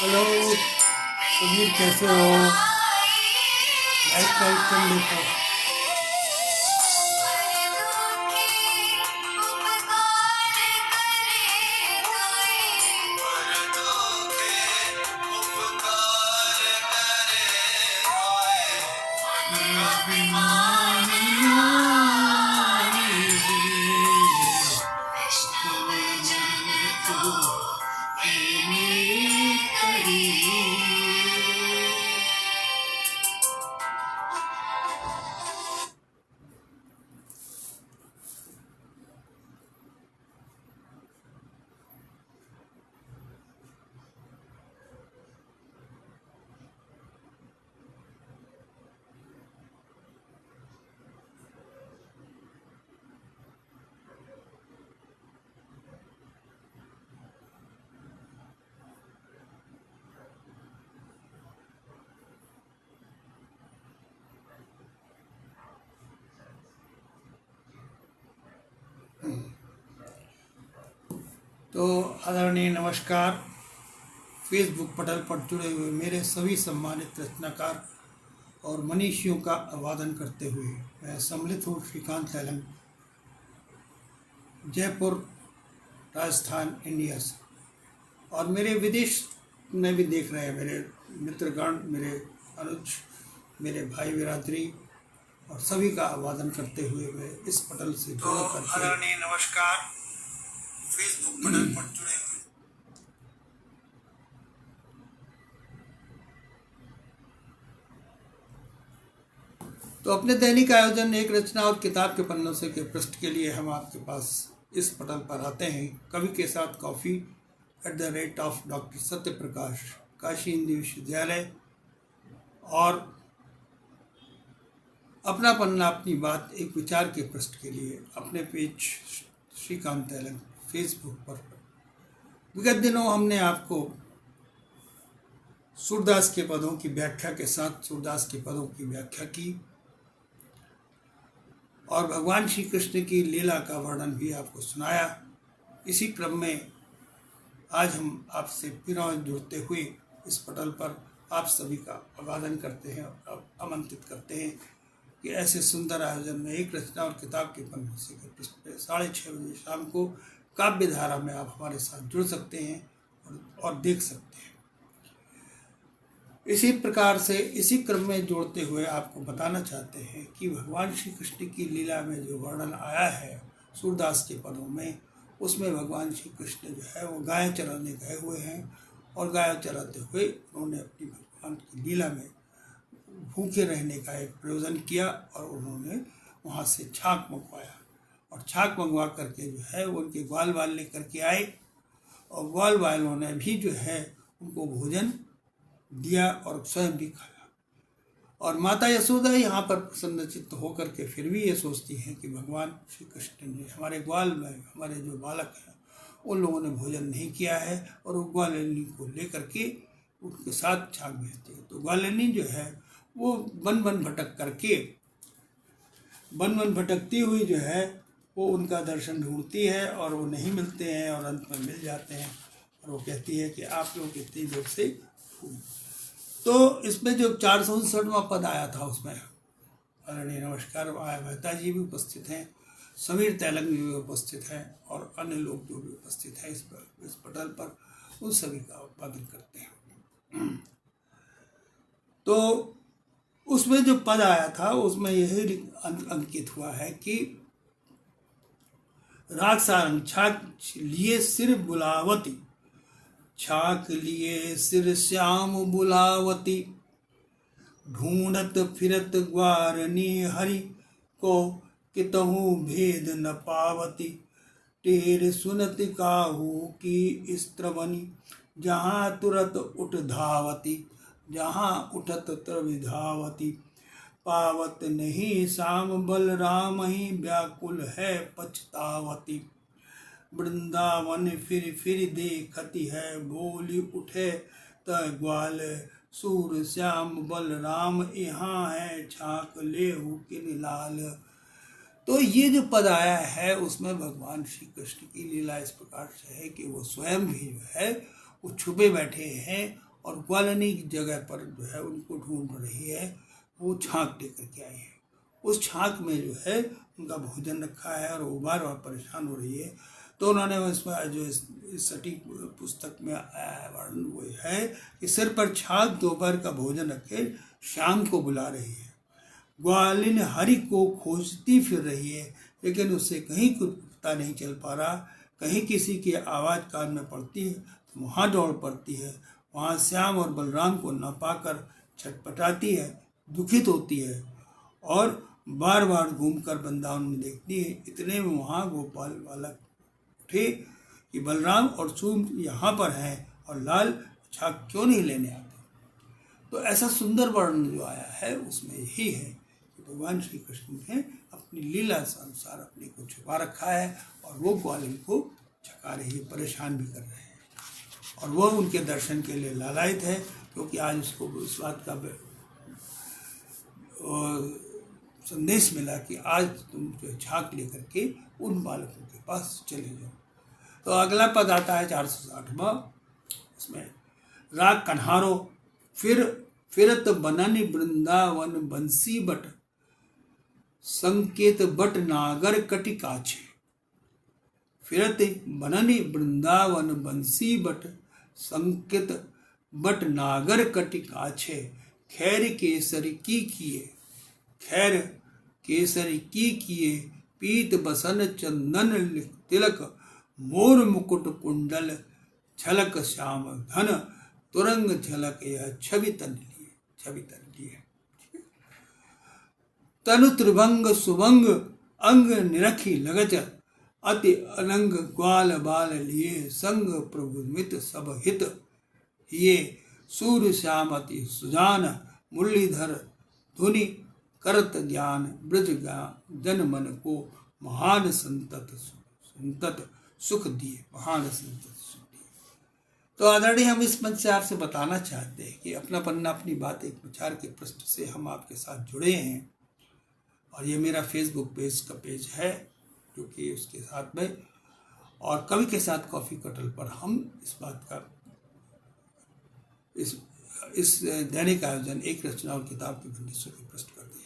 Hello Sudhir, कैसे हो? Like कर लेते हो। तो आदरणीय नमस्कार। फेसबुक पटल पर जुड़े हुए मेरे सभी सम्मानित रचनाकार और मनीषियों का अभिवादन करते हुए मैं सम्मिलित हूँ श्रीकांत तैलंग, जयपुर, राजस्थान, इंडिया से। और मेरे विदेश में भी देख रहे हैं मेरे मित्रगण, मेरे अनुज, मेरे भाई बिरादरी, और सभी का अभिवादन करते हुए मैं इस पटल से जुड़ करके आदरणीय नमस्कार। फेसबुक पटल पर जुड़े हुए तो अपने दैनिक आयोजन एक रचना और किताब के पन्नों से के पृष्ठ के लिए हम आपके पास इस पटल पर आते हैं। कवि के साथ कॉफ़ी @ डॉक्टर सत्य प्रकाश, काशी हिंदी विश्वविद्यालय। और अपना पन्ना अपनी बात एक विचार के पृष्ठ के लिए अपने पेज श्रीकांत तैलंग फेसबुक पर। विगत दिनों हमने आपको सूरदास के पदों की व्याख्या के साथ सूरदास के पदों की व्याख्या की और भगवान श्री कृष्ण की लीला का वर्णन भी आपको सुनाया। इसी क्रम में आज हम आपसे पुनः जुड़ते हुए इस पटल पर आप सभी का अभिवादन करते हैं और आमंत्रित करते हैं कि ऐसे सुंदर आयोजन में एक रचना और किताब के पन्नों से के पृष्ठ पे 6:30 बजे शाम को काव्य धारा में आप हमारे साथ जुड़ सकते हैं और देख सकते हैं। इसी प्रकार से इसी क्रम में जोड़ते हुए आपको बताना चाहते हैं कि भगवान श्री कृष्ण की लीला में जो वर्णन आया है सूरदास के पदों में, उसमें भगवान श्री कृष्ण जो है वो गाय चराने गए हुए हैं और गाय चराते हुए उन्होंने अपनी भगवान की लीला में भूखे रहने का एक प्रयोजन किया और उन्होंने वहाँ से छाछ मंगवाया और छाछ मंगवा करके जो है वो उनके ग्वाल बाल लेकर के आए और ग्वाल बालों ने भी जो है उनको भोजन दिया और स्वयं भी खाया। और माता यशोदा यहाँ पर प्रसन्नचित्त होकर के फिर भी ये सोचती हैं कि भगवान श्री कृष्ण ने हमारे ग्वाल में हमारे जो बालक हैं उन लोगों ने भोजन नहीं किया है और वो ग्वालिनी को लेकर के उनके साथ छाछ भेजती है। तो ग्वालिनी जो है वो वन वन भटकती हुई जो है वो उनका दर्शन ढूंढती है और वो नहीं मिलते हैं और अंत में मिल जाते हैं और वो कहती है कि आप लोग इतनी देर से। तो इसमें जो 459वां पद आया था उसमें आदरणीय नमस्कार आया मेहता जी भी उपस्थित हैं, समीर तैलंग भी उपस्थित हैं और अन्य लोग जो भी उपस्थित हैं इस पटल पर, उन सभी का उत्पादन करते हैं। तो उसमें जो पद आया था उसमें यही अंकित हुआ है कि राग सारंग छाछ लिए सिर बुलावती, छाक लिए सिर श्याम बुलावती, ढूंढत फिरत ग्वारनी हरि को कितहु भेद न पावती, टेर सुनत काहू की स्त्रवनी, जहाँ तुरत उठ धावती, जहाँ उठत त्रविधावती, पावत नहीं शाम बलराम ही व्याकुल है पछतावती, वृंदावन फिर फिर देखती है बोली उठे त ग्वाल, सूर श्याम बलराम यहाँ है छाक लेहु किन लाल। तो ये जो पद आया है उसमें भगवान श्री कृष्ण की लीला इस प्रकार से है कि वो स्वयं भी जो है वो छुपे बैठे हैं और ग्वालिनी की जगह पर जो है उनको ढूंढ रही है। वो छाछ लेकर के आई है। उस छाछ में जो है उनका भोजन रखा है और वो बार बार परेशान हो रही है। तो उन्होंने इसमें जो इस सटीक पुस्तक में वर्णन वो है कि सिर पर छाछ दोपहर का भोजन रखे शाम को बुला रही है। ग्वालिन हरि को खोजती फिर रही है, लेकिन उससे कहीं कुछ पता नहीं चल पा रहा। कहीं किसी की आवाज़ कान में पड़ती है तो वहाँ दौड़ पड़ती है। वहाँ श्याम और बलराम को न पाकर छटपटाती है, दुखित होती है और बार बार घूमकर वृंदावन में देखती है। इतने में वहाँ गोपाल बालक उठे कि बलराम और सूम यहाँ पर हैं और लाल छाछ क्यों नहीं लेने आते। तो ऐसा सुंदर वर्णन जो आया है उसमें यही है कि भगवान श्री कृष्ण ने अपनी लीला के अनुसार अपने को छुपा रखा है और वो ग्वालिन को छका रही है, परेशान भी कर रहे हैं। और वो उनके दर्शन के लिए लालायित है, क्योंकि आज उसको इस बात का संदेश मिला कि आज तुम जो छाछ लेकर के उन बालकों के पास चले जाओ। तो अगला पद आता है 460वां। उसमें राग कन्हारो फिरत बनन वृंदावन बंसी बट संकेत बट नागर कटिकाछे। फिरत बनन वृंदावन बंसी बट संकेत बट नागर कटिकाछे। खैर केसरी की किए खैर केसरी की किए पीत बसन चंदन तिलक मोर मुकुट कुंडल झलक श्याम घन तुरंग झलक यह छवि तन लिए। तनु त्रिभंग सुभंग अंग निरखी लगच अति अनंग ग्वाल बाल लिए संग प्रभुमित सब हित ये सूर्य श्याम अति सुजान मुरलीधर धुनि करत ज्ञान ब्रज जन मन को महान संतत सुख दिए, महान संतत सुख दिए। तो आदरणीय, हम इस मंच से आपसे बताना चाहते हैं कि अपना पन्ना अपनी बात एक विचार के पृष्ठ से हम आपके साथ जुड़े हैं। और ये मेरा फेसबुक पेज का पेज है जो कि उसके साथ में और कवि के साथ कॉफ़ी कटल पर हम इस बात का इस दैनिक आयोजन एक रचना और किताब के बंदिशों के पृष्ठ करते हैं,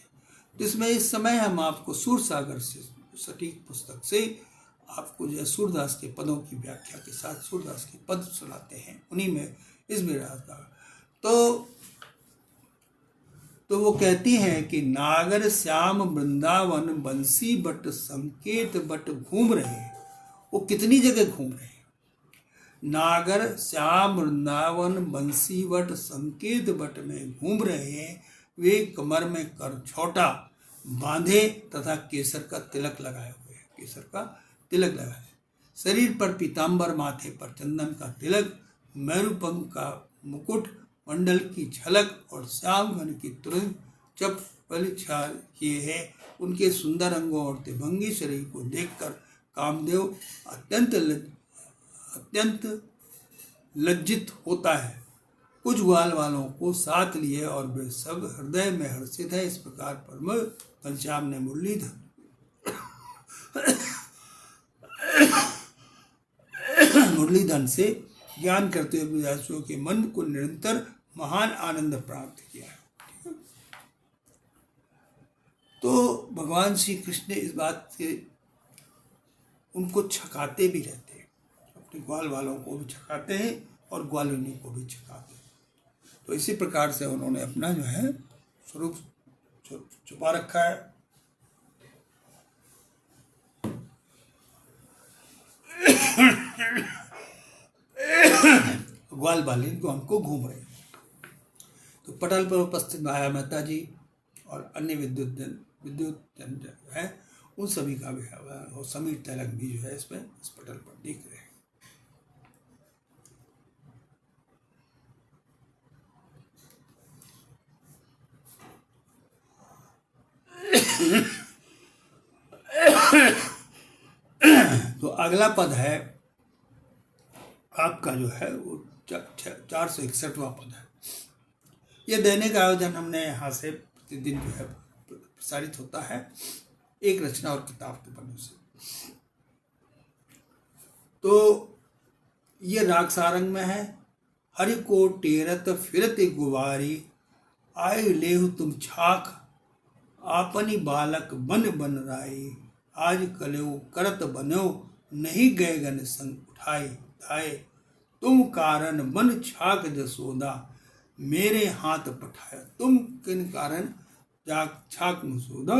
जिसमें इस समय हम आपको सूरसागर से सटीक पुस्तक से आपको जो सूरदास के पदों की व्याख्या के साथ सूरदास के पद सुनाते हैं। उन्हीं में इस विराज का तो वो कहती हैं कि नागर श्याम वृंदावन बंसी बट संकेत बट घूम रहे। वो कितनी जगह घूम रहे हैं। नागर श्याम वृंदावन बंसी बट संकेत बट में घूम रहे हैं। वे कमर में कर छोटा बांधे तथा केसर का तिलक लगाए हुए हैं। केसर का तिलक लगाए, शरीर पर पीताम्बर, माथे पर चंदन का तिलक, मेरुपंख का मुकुट, मंडल की झलक और श्याम घन की तुरंत चपल छाल किए हैं। उनके सुंदर अंगों और तिभंगी शरीर को देखकर कामदेव अत्यंत लज्जित होता है। कुछ ग्वाल वालों को साथ लिए और वे सब हृदय में हर्षित है। इस प्रकार परम घनश्याम ने मुरलीधन से ज्ञान करते हुए विद्यार्थियों के मन को निरंतर महान आनंद प्राप्त किया है। तो भगवान श्री कृष्ण इस बात से उनको छकाते भी रहते हैं, अपने ग्वाल वालों को भी छकाते हैं और ग्वालिनी को भी छकाते हैं। तो इसी प्रकार से उन्होंने अपना जो है स्वरूप छुपा रखा है। ग्वाल बालिन को हमको घूम रहे हैं। तो पटल पर उपस्थित माया मेहता जी और अन्य विद्युत जन है, उन सभी का भी है और समीर तिलक भी जो है इसमें इस पटल पर दिख रहे हैं। तो अगला पद है आपका जो है वो 461वां पद है। ये दैनिक आयोजन हमने यहाँ से प्रतिदिन जो है प्रसारित होता है एक रचना और किताब के पन्नों से। तो ये राग सारंग में है, हरि को टेरत फिरत गुवारी, आए लेहु तुम छाख आपनी बालक बन बन राई। आज कलेऊ करत बन्यो, नहीं गए गन संग उठाए धाए। तुम कारण बन छाक जसोदा, मेरे हाथ पठाया। तुम किन कारण छाक जसोदा,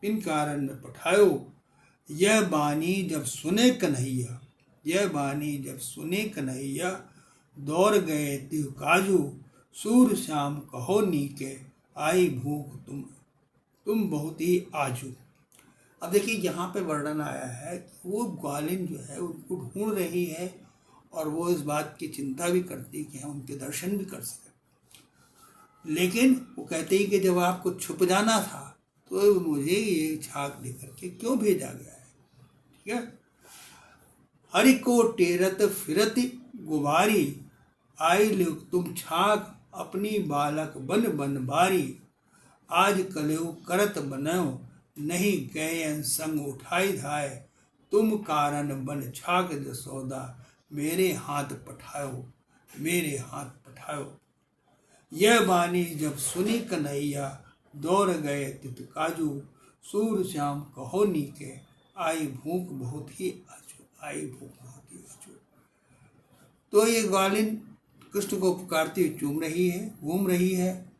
किन कारण में पठायो। यह बानी जब सुने कन्हैया, यह बानी जब सुने कन्हैया, दौड़ गए तिहु काजू। सूर श्याम कहो नीके, आई भूख तुम बहुत ही आजू। अब देखिए यहाँ पे वर्णन आया है कि वो ग्वालिन जो है उनको ढूंढ रही है और वो इस बात की चिंता भी करती है कि हम उनके दर्शन भी कर सकें। लेकिन वो कहते ही कि जब आपको छुप जाना था तो मुझे ये छाक लेकर के क्यों भेजा गया है। ठीक है। हरि को टेरत फिरत गुबारी, आई ले तुम छाक अपनी बालक बन बन बारी। आज कलेऊ करत बनयो, नहीं गए संग उठाई धाय। तुम कारण बन छाक जसोदा, मेरे हाथ पठायो, मेरे हाथ पठायो। यह बानी जब सुनी कन्हैया, दौड़ गए तित काजू। सूर श्याम कहो नीके, आई भूख बहुत ही आजू, आई भूख बहुत ही आजू। तो ये ग्वालिन कृष्ण को पुकारती हुई चूम रही है, घूम रही है,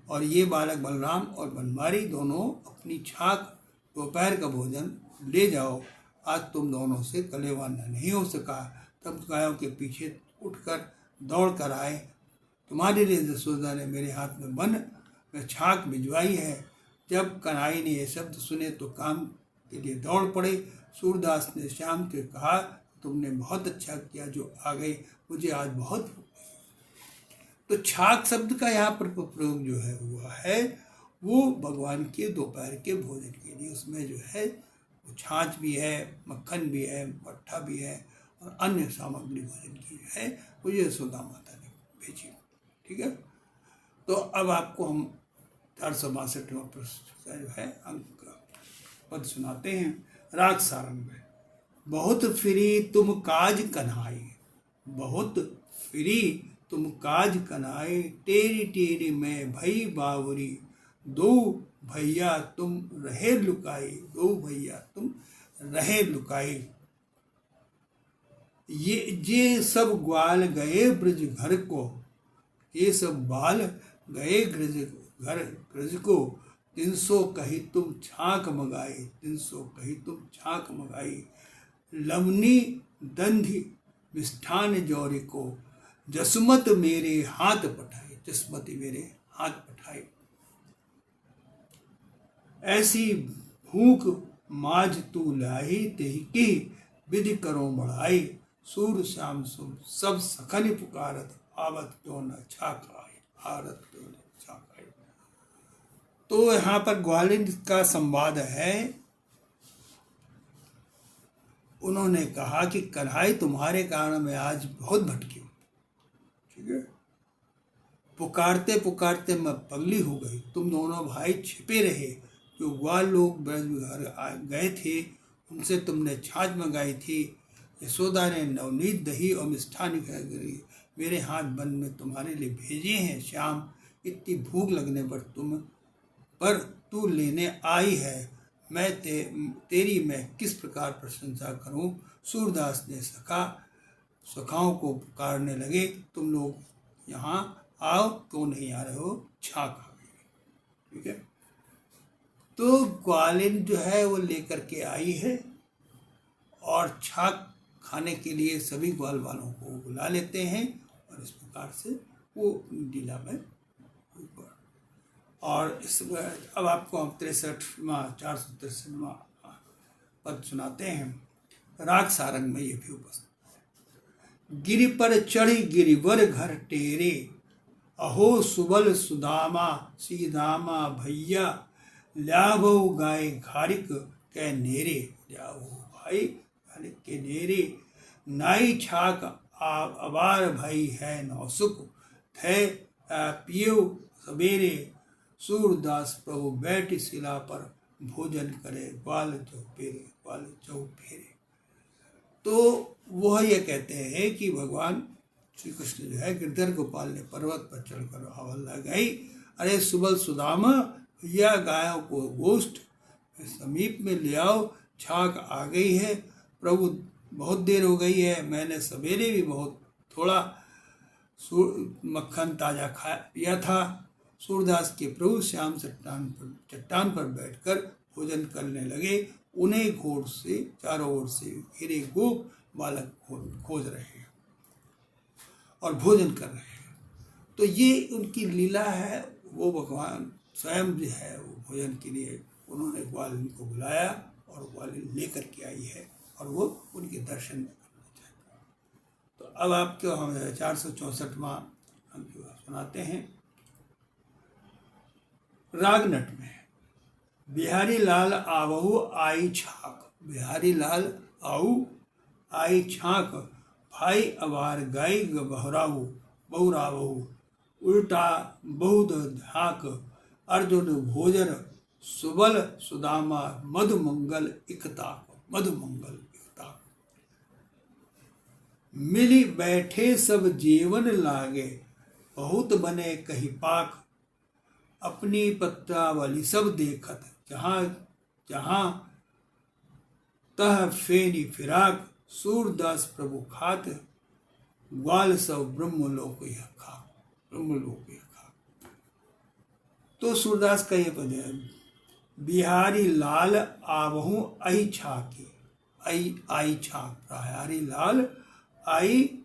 और ये बालक बलराम और बनवारी दोनों अपनी छाक दोपहर का भोजन ले जाओ, आज तुम दोनों से कलेवा नहीं हो सका। तब गायों के पीछे उठकर दौड़ कर आए। तुम्हारे लिए जसोदा ने मेरे हाथ में बन में छाक भिजवाई है। जब कन्हई ने ये शब्द सुने तो काम के लिए दौड़ पड़े। सूरदास ने श्याम के कहा, तुमने बहुत अच्छा किया जो आ गए, मुझे आज बहुत। तो छाक शब्द का यहाँ पर प्रयोग जो है हुआ है वो भगवान के दोपहर के भोजन के लिए। उसमें जो है वो छाछ भी है, मक्खन भी है, मट्ठा भी है और अन्य सामग्री भोजन की जो है वो यशोदा माता ने भेजी। ठीक है। तो अब आपको हम 462वां प्रश्न का जो है अंक पद सुनाते हैं। राग सारंग में। बहुत फिरी तुम काज कन्हाई, बहुत फिरी तुम काज कन्हाई। टेरी टेरी में भई बावरी, दो भैया तुम रहे लुकाई, दो भैया तुम रहे लुकाई। ये सब ग्वाल गए ब्रज घर को, ये सब बाल गए ब्रज को। 300 कही तुम छाक मगाई, 300 कही तुम छाक मगाई। लवनी दंधि मिष्ठान जौरे को, जसमत मेरे हाथ पठाई, जसमत मेरे हाथ पठाई। ऐसी भूख माज तू लाई, तेहि की विधि करो बढ़ाई। सूर श्याम सुम सब सखन पुकारत, आवत क्यों न छाक आई, आवत क्यों न छाक आई। तो यहाँ पर ग्वालिन का संवाद है। उन्होंने कहा कि कन्हई तुम्हारे कारण मैं आज बहुत भटकी हूँ। ठीक है। पुकारते पुकारते मैं पगली हो गई। तुम दोनों भाई छिपे रहे। जो ग्वाल लोग ब्रज घर गए थे उनसे तुमने छाछ मंगाई थी। यशोदा ने नवनीत दही और मिष्ठान मेरे हाथ बन में तुम्हारे लिए भेजे हैं। श्याम, इतनी भूख लगने पर तू लेने आई है। मैं तेरी मैं किस प्रकार प्रशंसा करूं। सूरदास ने सखाओं को पुकारने लगे, तुम लोग यहाँ आओ, क्यों नहीं आ रहे हो, छाक आ गई। ठीक है। तो ग्वालिन जो है वो लेकर के आई है और छाक खाने के लिए सभी ग्वाल वालों को बुला लेते हैं और इस प्रकार से वो लीला में। और इस अब आपको हम 463वां पद सुनाते हैं। राग सारंग में ये भी उपस्थित। गिरि पर चढ़ी गिरिवर घर टेरे, अहो सुबल सुदामा सीदामा भैया। ल्याभो गाय घारिक के नेरे, ल्याभो भाई घारिक के नेरे। नाई छाक अबार भाई है नौसुक, थे पियो सवेरे। सूरदास प्रभु बैठ शिला पर, भोजन करे ग्वाल चौपेरे, ग्वाल चौपेरे। तो वह ये कहते हैं कि भगवान श्री कृष्ण जो है गिरधर गोपाल ने पर्वत पर चढ़कर आवाज लगाई, अरे सुबल सुदामा, भैया गायों को गोष्ठ समीप में ले आओ, छाक आ गई है। प्रभु बहुत देर हो गई है, मैंने सवेरे भी बहुत थोड़ा मक्खन ताजा खा पिया था। सूरदास के प्रभु श्याम चट्टान पर बैठकर भोजन करने लगे। उन्हें घोड़ से चारों ओर से घिरे गोप बालक खोज रहे हैं और भोजन कर रहे हैं। तो ये उनकी लीला है। वो भगवान स्वयं जो है वो भोजन के लिए उन्होंने ग्वालिन को बुलाया और ग्वालिन लेकर के आई है और वो उनके दर्शन करना चाहते हैं। तो अब आपको हम 464वां अंक सुनाते हैं। रागनट में बिहारी लाल आवहु आई छाक, बिहारी लाल आऊ आई छाक, भाई अवार गाय बहराऊ बहुरावहु, उल्टा बहुत धाक, अर्जुन भोजन सुबल सुदामा, मधुमंगल इकताक, मधुमंगल इकताक। मिली बैठे सब जीवन लागे, बहुत बने कही पाक, अपनी पत्रावली सब देखत, जहाँ जहाँ तह फेनी फिराक, सूरदास प्रभु खात, ग्वाल सब ब्रह्मलोक खा, ब्रह्मलोक खा। तो सूरदास का ये पद है, बिहारी लाल आवहु आई छाकी, आई छाक, बिहारी लाल आई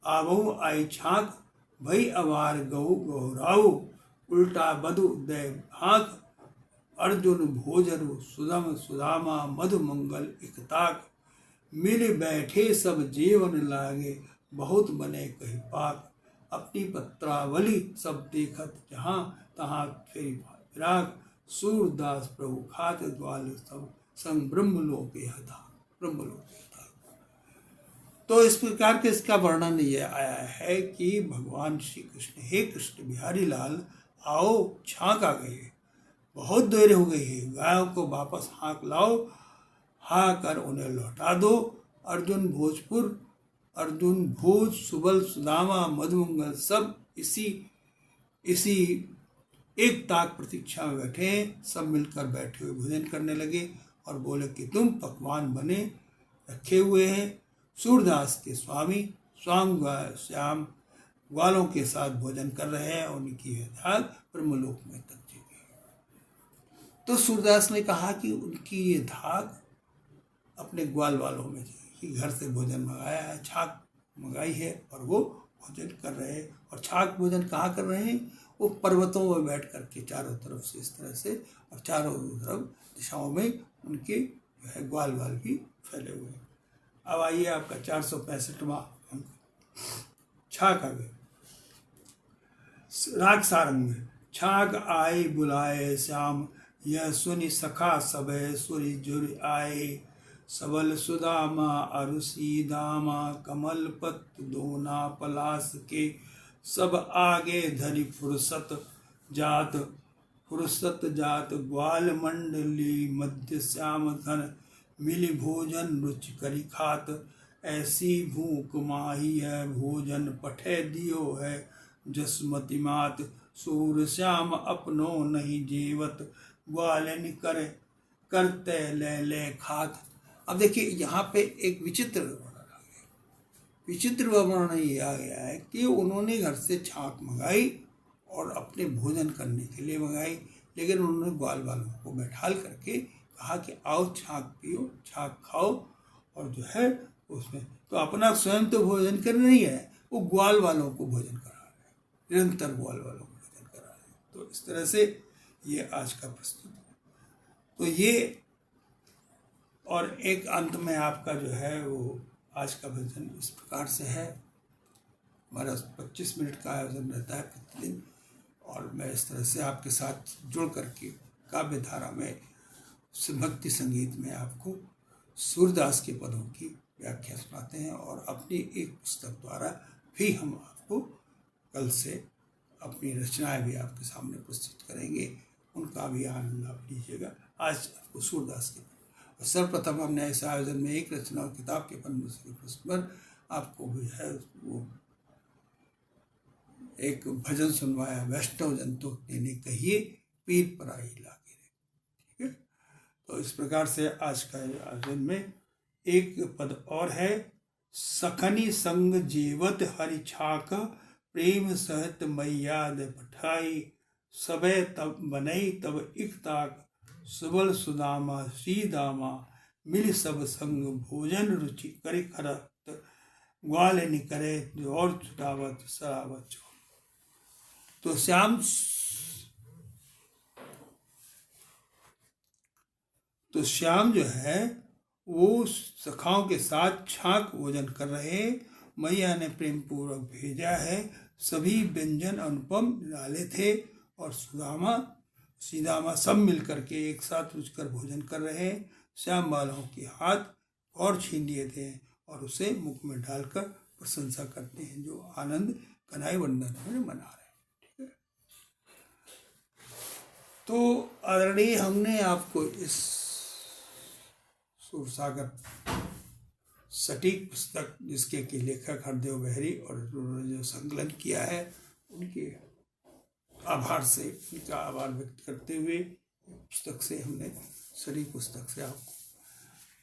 आवहु आई छाक, भई अवार गहु गौराऊ, उल्टा बधु दय भाक, अर्जुन भोजरु सुदम सुदामा, मधुमंगल इकताक, मिल बैठे सब जीवन लागे, बहुत बने कही पाक, अपनी पत्रावली सब देखत, जहाँ तहाँ फेरी फिराक, सूरदास प्रभु खात, ग्वाल सब संग ब्रह्मलोक हता, ब्रह्मलोक हता। तो इस प्रकार के इसका वर्णन ये आया है कि भगवान श्री कृष्ण, हे कृष्ण बिहारी लाल आओ, छाक आ गई है, बहुत देर हो गई है, गायों को वापस हाँक लाओ, हाँ कर उन्हें लौटा दो। अर्जुन भोज सुबल सुदामा मधुमंगल सब इसी एक ताक प्रतीक्षा में बैठे, सब मिलकर बैठे हुए भोजन करने लगे और बोले कि तुम पकवान बने रखे हुए हैं। सूरदास के स्वामी श्याम ग्वालों के साथ भोजन कर रहे हैं, उनकी धाक ब्रह्मलोक में तक गई। तो सूरदास ने कहा कि उनकी ये धाक अपने ग्वाल वालों में कि घर से भोजन मंगाया है, छाक मंगाई है और वो भोजन कर रहे हैं। और छाक भोजन कहाँ कर रहे हैं? वो पर्वतों में बैठ करके चारों तरफ से इस तरह से, और चारों तरफ दिशाओं में उनके जो है ग्वाल वाल भी फैले हुए हैं। अब आइए आपका 465वां अंक, छाक आ गए। राग सारंग में छाक आई बुलाए श्याम, यह सुनि सखा सबे सुरि जुर आए, सबल सुदामा अरुसी दामा, कमल पत्र दोना पलास के, सब आगे धरि फुर्सत जात, ग्वाल मंडली मध्य श्याम धन, मिली भोजन रुचि करी खात, ऐसी भूख माही है भोजन पठे दियो है, जसमती मात, सूर श्याम अपनो नहीं जीवत, ग्वालन करते ले खात। अब देखिए यहाँ पे एक विचित्र वर्णन आ गया। विचित्र वर्णन ये आ गया है कि उन्होंने घर से छाक मंगाई और अपने भोजन करने के लिए मंगाई, लेकिन उन्होंने ग्वाल वालों को बैठाल करके कहा कि आओ छाक पियो, छाक खाओ, और जो है उसमें तो अपना स्वयं तो भोजन कर नहीं है, वो ग्वाल वालों को भोजन करा रहे हैं, निरंतर ग्वाल वालों को भोजन करा रहे हैं। तो इस तरह से ये आज का प्रस्तुत है। तो ये और एक अंत में आपका जो है वो आज का भजन इस प्रकार से है। हमारा 25 मिनट का आयोजन रहता है प्रतिदिन, और मैं इस तरह से आपके साथ जुड़ करके काव्य धारा में भक्ति संगीत में आपको सूरदास के पदों की व्याख्या सुनाते हैं, और अपनी एक पुस्तक द्वारा भी हम आपको कल से अपनी रचनाएं भी आपके सामने प्रस्तुत करेंगे, उनका भी आनंद आप लीजिएगा। आज आपको सूरदास के और सर्वप्रथम हमने इस आयोजन में एक रचना और किताब के पन्ने से प्रश्न पर आपको भी है वो एक भजन सुनवाया, वैष्णव जन तो लेने कहिए, पीर पराई लागे रे। ठीक है, तो इस प्रकार से आज का आयोजन में एक पद और है, सखनी संग जीवत हरि छाक, प्रेम सहित मैयाद पठाई, सबे तब बनई तब इकताक, सुबल सुदामा श्रीदामा, मिल सब संग भोजन रुचि करे खरत, ग्वाल निकरे और छुटावत सरावत। तो श्याम जो है वो सखाओं के साथ छाक भोजन कर रहे, मैया ने प्रेम पूर्वक भेजा है, सभी व्यंजन अनुपम निराले थे, और सीदामा सब मिलकर के एक साथ रुचकर भोजन कर रहे। श्याम बालों के हाथ और छीन लिए थे और उसे मुख में डालकर प्रशंसा करते हैं, जो आनंद कन्हई वंदन में मना रहे हैं। ठीक है, तो आदरणीय, हमने आपको इस सूरसागर सटीक पुस्तक, जिसके कि लेखक हरदेव बहरी और जो संकलन किया है, उनके आभार से, उनका आभार व्यक्त करते हुए पुस्तक से हमने सटीक पुस्तक से आपको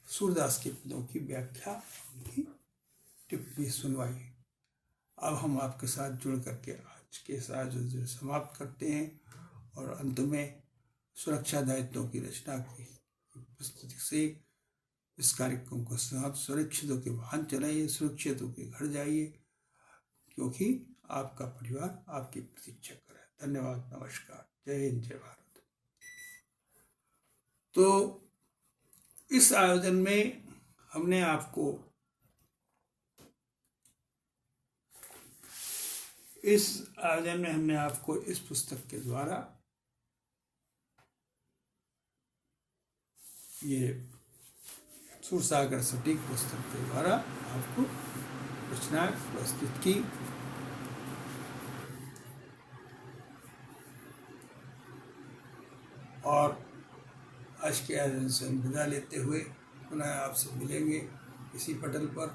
सूरदास के पदों की व्याख्या, उनकी टिप्पणी सुनवाई। अब हम आपके साथ जुड़ करके आज के इस आयोजन समाप्त करते हैं, और अंत में सुरक्षा दायित्वों की रचना की प्रस्तुति से इस कार्यक्रम को सुरक्षित होकर वाहन चलाइए, सुरक्षित होकर घर जाइए, क्योंकि आपका परिवार आपकी प्रतीक्षा कर रहा है। धन्यवाद, नमस्कार, जय हिंद, जय भारत। तो इस आयोजन में हमने आपको इस पुस्तक के द्वारा ये सूरसागर सटीक पुस्तक के द्वारा आपको रचना प्रस्तुत की। और आज के आयोजन से विदा लेते हुए पुनः आपसे मिलेंगे इसी पटल पर।